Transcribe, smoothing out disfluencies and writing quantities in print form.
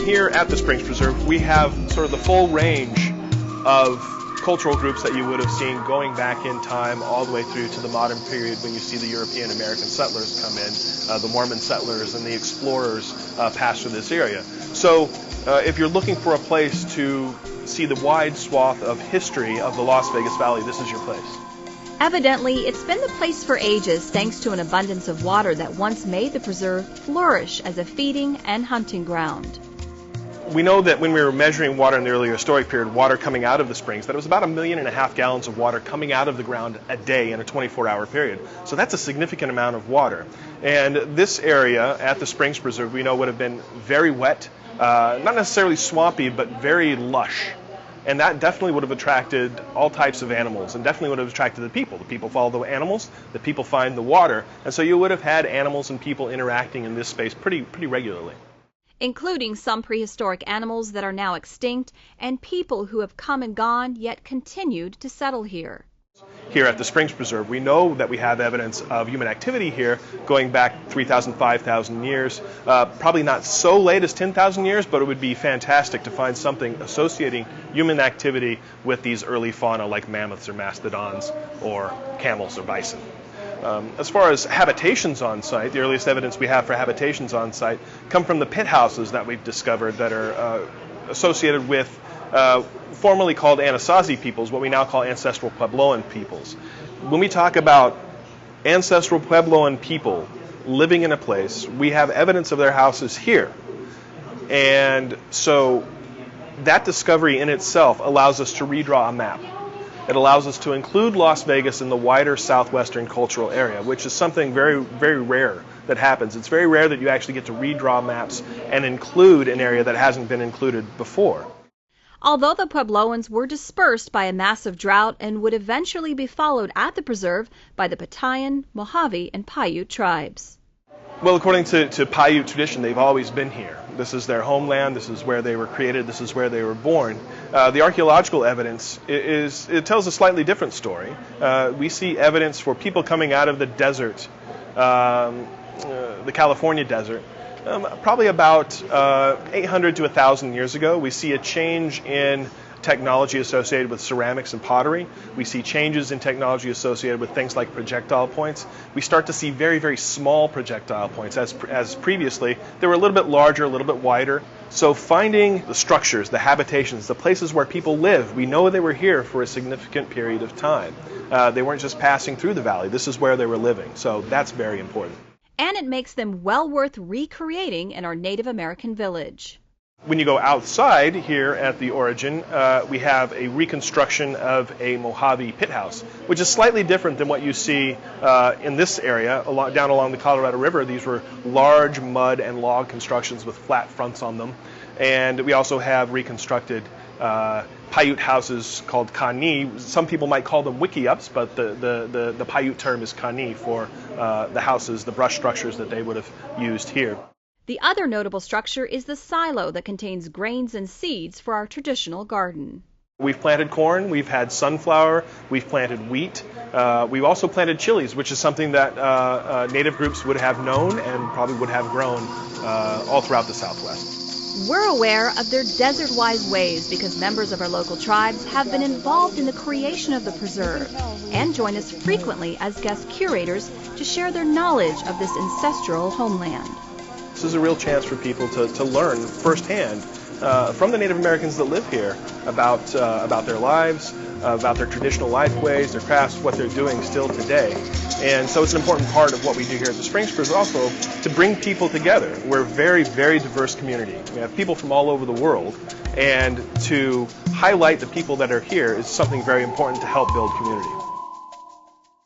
Here at the Springs Preserve, we have sort of the full range of cultural groups that you would have seen going back in time all the way through to the modern period when you see the European American settlers come in, the Mormon settlers and the explorers pass through this area. So if you're looking for a place to see the wide swath of history of the Las Vegas Valley, this is your place. Evidently, it's been the place for ages thanks to an abundance of water that once made the preserve flourish as a feeding and hunting ground. We know that when we were measuring water in the earlier historic period, water coming out of the springs, that it was about 1.5 million gallons of water coming out of the ground a day in a 24-hour period. So that's a significant amount of water. And this area at the Springs Preserve, we know would have been very wet, not necessarily swampy, but very lush. And that definitely would have attracted all types of animals, and definitely would have attracted the people. The people follow the animals, the people find the water, and so you would have had animals and people interacting in this space pretty regularly. Including some prehistoric animals that are now extinct, and people who have come and gone yet continued to settle here. Here at the Springs Preserve, we know that we have evidence of human activity here going back 3,000, 5,000 years. Probably not so late as 10,000 years, but it would be fantastic to find something associating human activity with these early fauna like mammoths or mastodons or camels or bison. As far as habitations on site, the earliest evidence we have for habitations on site come from the pit houses that we've discovered that are associated with formerly called Anasazi peoples, what we now call Ancestral Puebloan peoples. When we talk about Ancestral Puebloan people living in a place, we have evidence of their houses here. And so that discovery in itself allows us to redraw a map. It allows us to include Las Vegas in the wider southwestern cultural area, which is something very rare that happens. It's very rare that you actually get to redraw maps and include an area that hasn't been included before. Although the Puebloans were dispersed by a massive drought and would eventually be followed at the preserve by the Patayans, Mojave and Paiute tribes. Well, according to Paiute tradition, they've always been here. This is their homeland, this is where they were created, this is where they were born. The archaeological evidence it tells a slightly different story. We see evidence for people coming out of the desert, the California desert, probably about 800 to 1,000 years ago. We see a change in technology associated with ceramics and pottery. We see changes in technology associated with things like projectile points. We start to see very small projectile points, as previously they were a little bit larger, a little bit wider. So finding the structures, the habitations, the places where people live, we know they were here for a significant period of time. They weren't just passing through the valley. This is where they were living. So that's very important. And it makes them well worth recreating in our Native American village. When you go outside here at the origin, we have a reconstruction of a Mojave pit house, which is slightly different than what you see in this area down along the Colorado River. These were large mud and log constructions with flat fronts on them. And we also have reconstructed Paiute houses called kani. Some people might call them wiki-ups, but the Paiute term is kani for the houses, the brush structures that they would have used here. The other notable structure is the silo that contains grains and seeds for our traditional garden. We've planted corn, we've had sunflower, we've planted wheat. We've also planted chilies, which is something that native groups would have known and probably would have grown all throughout the Southwest. We're aware of their desert-wise ways because members of our local tribes have been involved in the creation of the preserve and join us frequently as guest curators to share their knowledge of this ancestral homeland. This is a real chance for people to learn firsthand from the Native Americans that live here about their lives, about their traditional life ways, their crafts, what they're doing still today. And so it's an important part of what we do here at the Springs Preserve also to bring people together. We're a very diverse community. We have people from all over the world, and to highlight the people that are here is something very important to help build community.